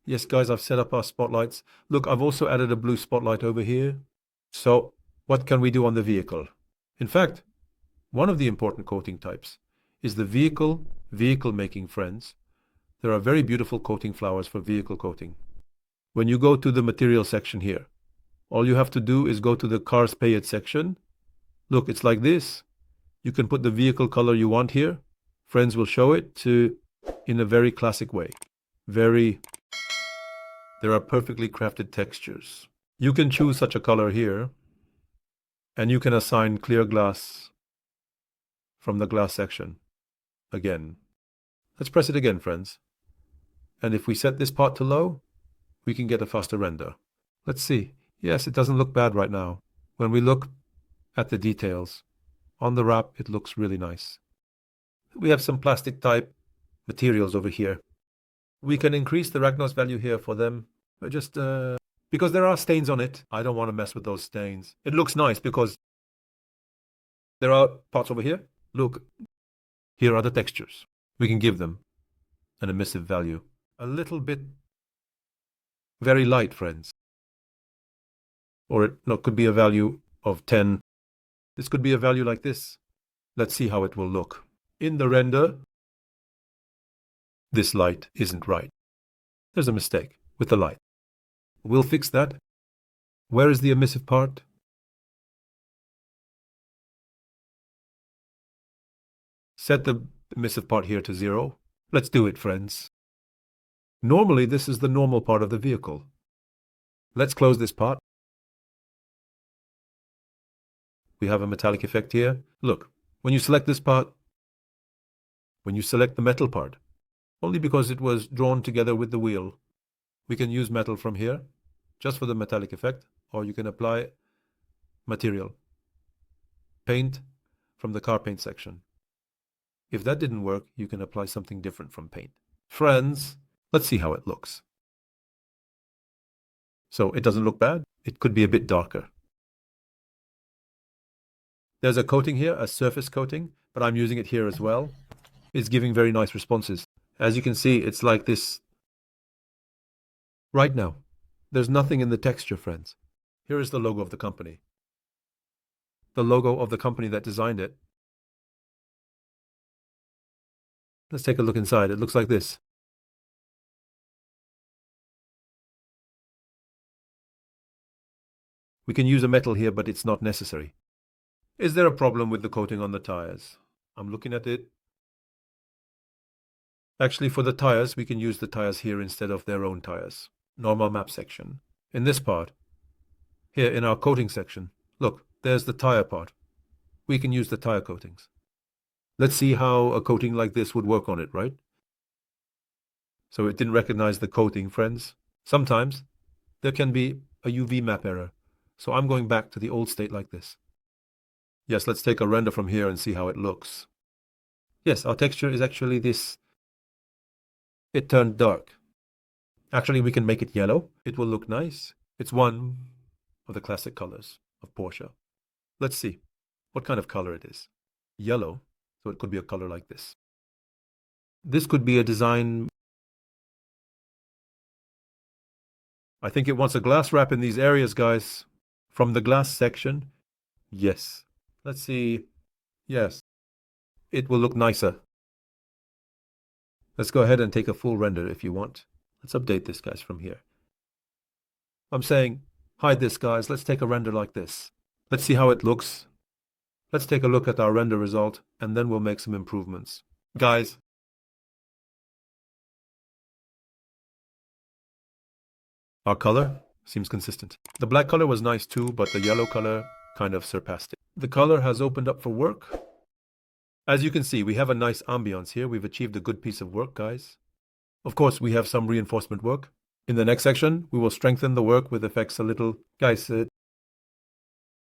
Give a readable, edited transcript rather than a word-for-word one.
Yes, guys, I've set up our spotlights. Look, I've also added a blue spotlight over here. So what can we do on the vehicle? In fact, one of the important coating types is the vehicle making friends. There are very beautiful coating flowers for vehicle coating. When you go to the material section here, all you have to do is go to the cars pay it section. Look, it's like this. You can put the vehicle color you want here. Friends will show it in a very classic way. There are perfectly crafted textures. You can choose such a color here, and you can assign clear glass from the glass section. Again. Let's press it again, friends. And if we set this part to low, we can get a faster render. Let's see. Yes, it doesn't look bad right now. When we look at the details on the wrap, it looks really nice. We have some plastic type materials over here. We can increase the Ragnos value here for them, but just because there are stains on it. I don't want to mess with those stains. It looks nice because there are parts over here. Look, here are the textures. We can give them an emissive value. A little bit very light, friends. Or it could be a value of 10. This could be a value like this. Let's see how it will look. In the render, this light isn't right. There's a mistake with the light. We'll fix that. Where is the emissive part? Set the emissive part here to 0. Let's do it, friends. Normally, this is the normal part of the vehicle. Let's close this part. We have a metallic effect here. Look, when you select this part, when you select the metal part, only because it was drawn together with the wheel, we can use metal from here, just for the metallic effect, or you can apply material, paint from the car paint section. If that didn't work, you can apply something different from paint. Friends, let's see how it looks. So it doesn't look bad. It could be a bit darker. There's a coating here, a surface coating, but I'm using it here as well. It's giving very nice responses. As you can see, it's like this. Right now, there's nothing in the texture, friends. Here is the logo of the company. The logo of the company that designed it. Let's take a look inside. It looks like this. We can use a metal here, but it's not necessary. Is there a problem with the coating on the tires? I'm looking at it. Actually, for the tires, we can use the tires here instead of their own tires. Normal map section. In this part, here in our coating section, look, there's the tire part. We can use the tire coatings. Let's see how a coating like this would work on it, right? So it didn't recognize the coating, friends. Sometimes there can be a UV map error. So I'm going back to the old state like this. Yes, let's take a render from here and see how it looks. Yes, our texture is actually this. It turned dark. Actually, we can make it yellow. It will look nice. It's one of the classic colors of Porsche. Let's see what kind of color it is. Yellow, so it could be a color like this. This could be a design. I think it wants a glass wrap in these areas, guys. From the glass section, yes. Let's see. Yes, it will look nicer. Let's go ahead and take a full render if you want. Let's update this, guys, from here. I'm saying, hide this, guys. Let's take a render like this. Let's see how it looks. Let's take a look at our render result, and then we'll make some improvements. Guys, our color seems consistent. The black color was nice too, but the yellow color kind of surpassed it. The color has opened up for work. As you can see, we have a nice ambiance here. We've achieved a good piece of work, guys. Of course, we have some reinforcement work. In the next section, we will strengthen the work with effects a little. Guys,